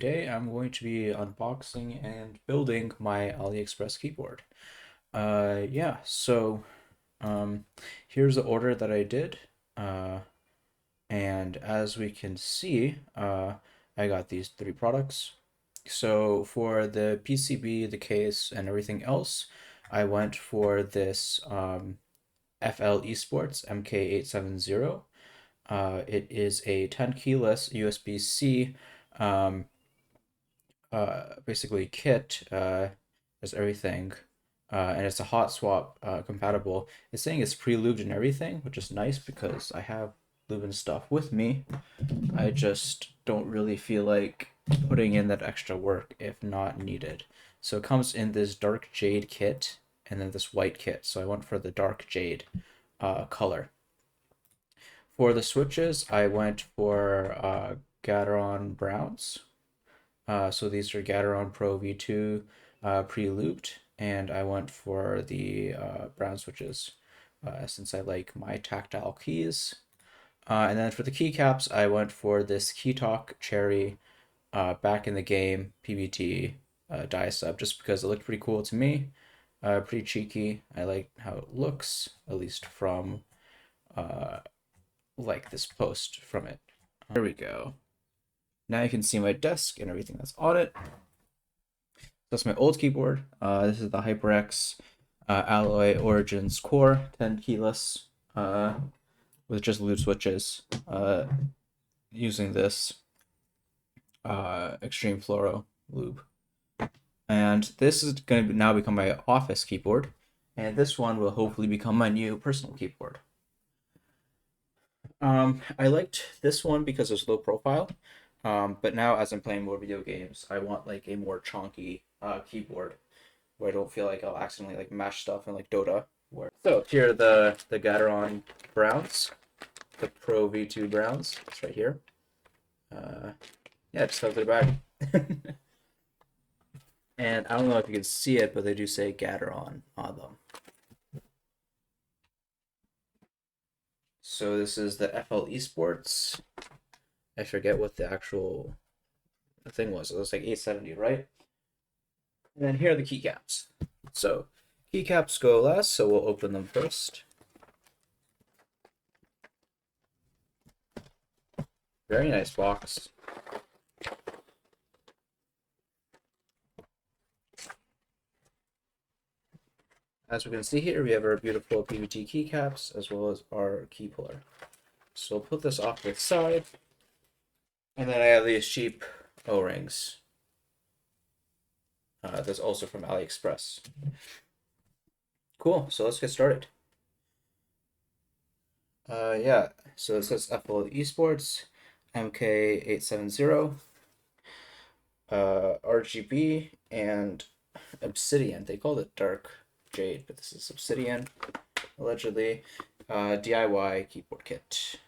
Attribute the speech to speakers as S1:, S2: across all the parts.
S1: Today I'm going to be unboxing and building my Aliexpress keyboard. Yeah, so um, here's the order that I did. Uh, and as we can see, I got these three products. So for the PCB, the case, and everything else, I went for this Flesports MK870. It is a 10 keyless USB-C basically kit does everything, and it's a hot swap compatible. It's saying it's pre-lubed and everything, which is nice because I have lube and stuff with me. I just don't really feel like putting in that extra work if not needed. So it comes in this dark jade kit and then this white kit. So I went for the dark jade color. For the switches, I went for Gateron browns. So these are Gateron Pro V2 pre-looped, and I went for the brown switches since I like my tactile keys. And then for the keycaps, I went for this KeyTok Cherry back in the game PBT die sub just because it looked pretty cool to me. Pretty cheeky. I like how it looks, at least from like this post from it. There we go. Now you can see my desk and everything that's on it. That's my old keyboard. This is the HyperX Alloy Origins Core 10 keyless with just loop switches using this Extreme Fluoro lube. And this is going to now become my office keyboard, and this one will hopefully become my new personal keyboard. I liked this one because it's low profile, but now as I'm playing more video games, I want like a more chunky keyboard where I don't feel like I'll accidentally like mash stuff in like Dota. So here are the Gateron browns, the Pro V2 browns. It's right here. Yeah, just fell to the bag. And I don't know if you can see it, but they do say Gateron on them. So this is the Flesports. I forget what the actual thing was. It was like 870, right? And then here are the keycaps. So keycaps go last, so we'll open them first. Very nice box. As we can see here, we have our beautiful PVT keycaps as well as our key puller. So we'll put this off to the side. And then I have these cheap O-rings. That's also from Aliexpress. Cool, so let's get started. Yeah, so it says Flesports MK870, RGB, and Obsidian. They called it Dark Jade, but this is Obsidian, allegedly. DIY keyboard kit.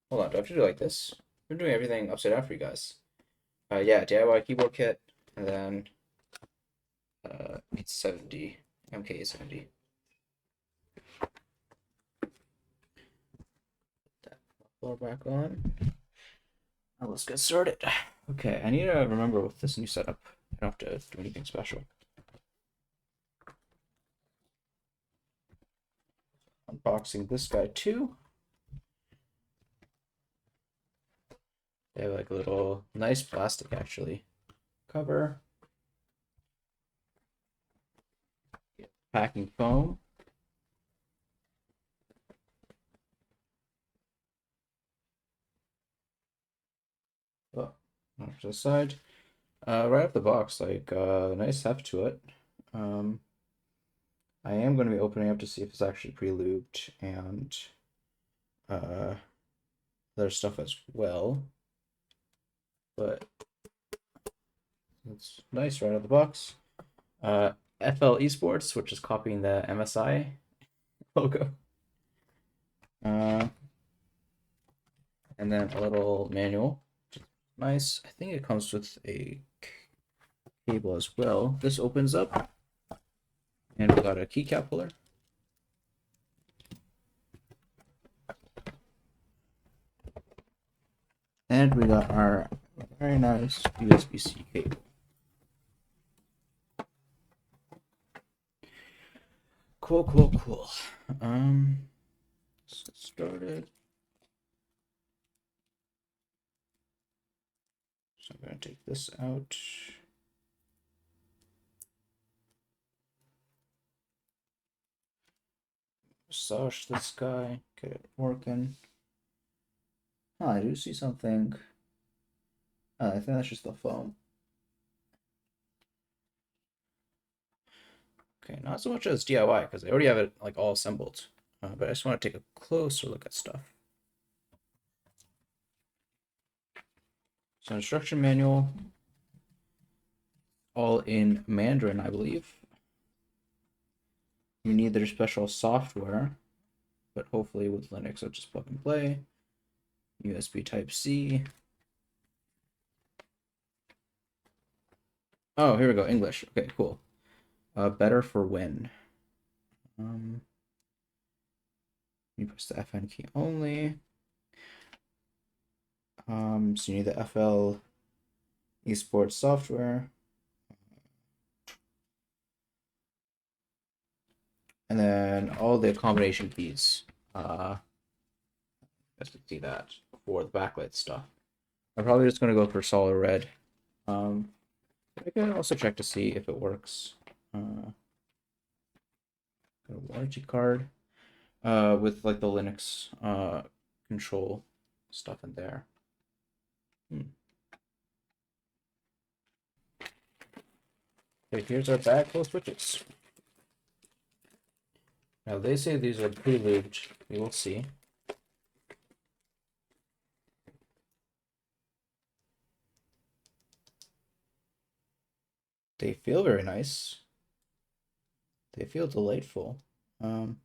S1: Hold on, do I have to do like this? I'm doing everything upside down for you guys. Yeah, DIY keyboard kit, and then 870, MK870. Put that muffler back on. Now let's get started. Okay, I need to remember with this new setup, I don't have to do anything special. Unboxing this guy too. They have like a little nice plastic actually cover. Packing foam. Oh, off to the side. Right off the box, like nice heft to it. I am going to be opening up to see if it's actually pre-lubed and other stuff as well. But it's nice right out of the box. Flesports, which is copying the MSI logo. And then a little manual. Nice. I think it comes with a cable as well. This opens up. And we got a keycap puller. And we got our Very nice USB-C cable. Cool, cool, cool. Let's get started. So I'm going to take this out. Massage this guy, get it working. Oh, I do see something. I think that's just the foam. Okay, not so much as DIY because I already have it like all assembled. But I just want to take a closer look at stuff. So instruction manual, all in Mandarin, I believe. You need their special software, but hopefully with Linux, it'll just plug and play. USB Type-C. Oh, here we go, English. Okay, cool. Better for when. You press the FN key only. So you need the FL esports software. And then all the combination keys. Let's see that for the backlit stuff. I'm probably just gonna go for solid red. I can also check to see if it works. Got a warranty card. With like the Linux control stuff in there. Okay, here's our bag full of switches. Now they say these are pre-lubed. We will see. They feel very nice. They feel delightful. If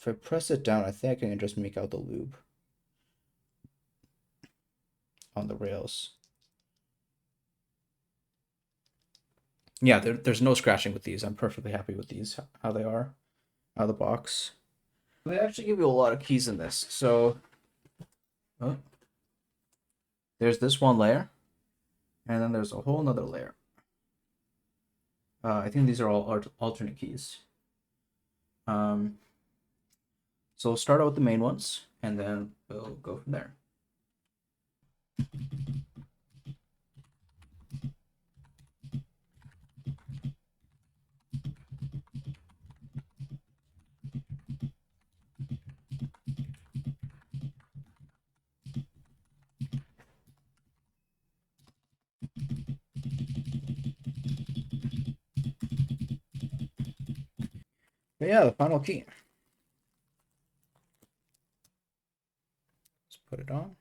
S1: I press it down, I think I can just make out the lube on the rails. Yeah, there's no scratching with these. I'm perfectly happy with these, how they are out of the box. They actually give you a lot of keys in this. So there's this one layer, and then there's a whole nother layer. I think these are all alternate keys. So we'll start out with the main ones, and then we'll go from there. But yeah, the final key. Let's put it on.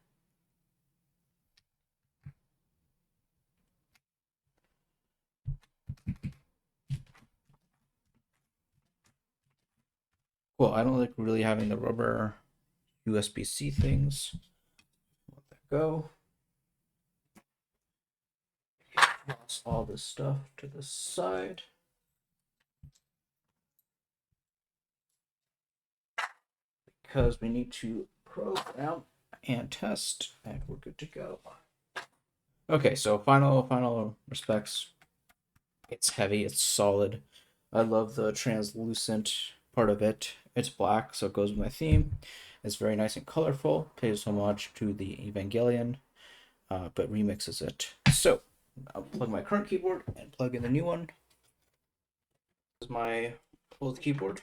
S1: Cool. I don't like really having the rubber USB-C things. Let that go. Toss all this stuff to the side. Because we need to program and test, and we're good to go. Okay, so final respects. It's heavy, it's solid. I love the translucent part of it. It's black, so it goes with my theme. It's very nice and colorful. Pays homage to the Evangelion, but remixes it. So I'll plug my current keyboard and plug in the new one. This is my old keyboard.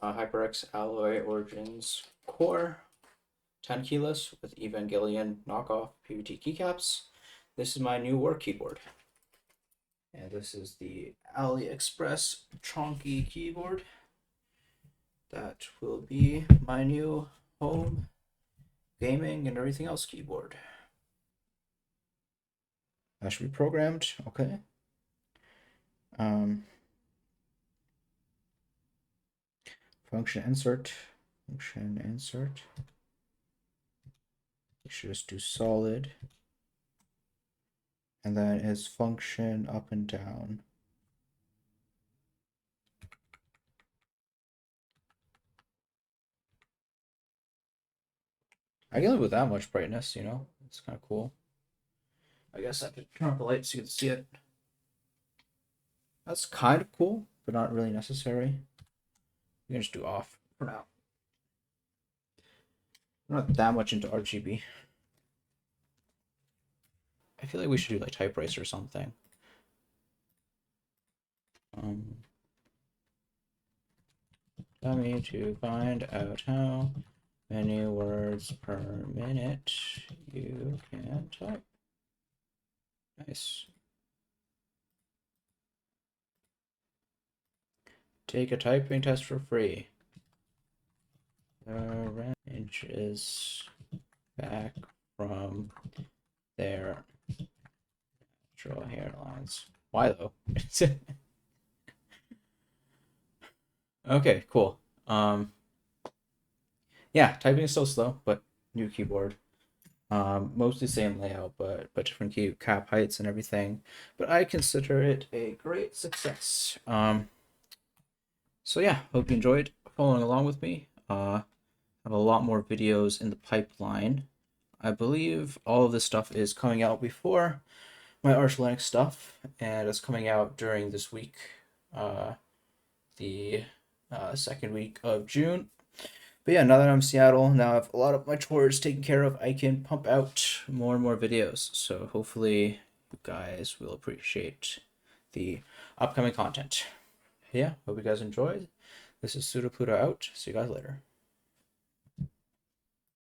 S1: HyperX Alloy Origins Core, 10 keyless with Evangelion knockoff PVT keycaps. This is my new work keyboard. And this is the Aliexpress chunky keyboard. That will be my new home, gaming, and everything else keyboard. That should be programmed, okay. Function insert. You should just do solid. And then is function up and down. I can live with that much brightness, you know? It's kind of cool. I guess I have to turn off the light so you can see it. That's kind of cool, but not really necessary. You can just do off for now. I'm not that much into RGB. I feel like we should do like typewriters or something. Tell me to find out how many words per minute you can type. Nice. Take a typing test for free. The inches back from their natural hairlines. Why though? Okay, cool. Yeah, typing is still slow, but new keyboard. Mostly same layout, but different keycap heights and everything. But I consider it a great success. So yeah, hope you enjoyed following along with me. I have a lot more videos in the pipeline. I believe all of this stuff is coming out before my Arch Linux stuff, and it's coming out during this week, the second week of June. But yeah, now that I'm in Seattle, now I have a lot of my chores taken care of, I can pump out more and more videos. So hopefully you guys will appreciate the upcoming content. Yeah, hope you guys enjoyed. This is Pseudo Pluto out. See you guys later.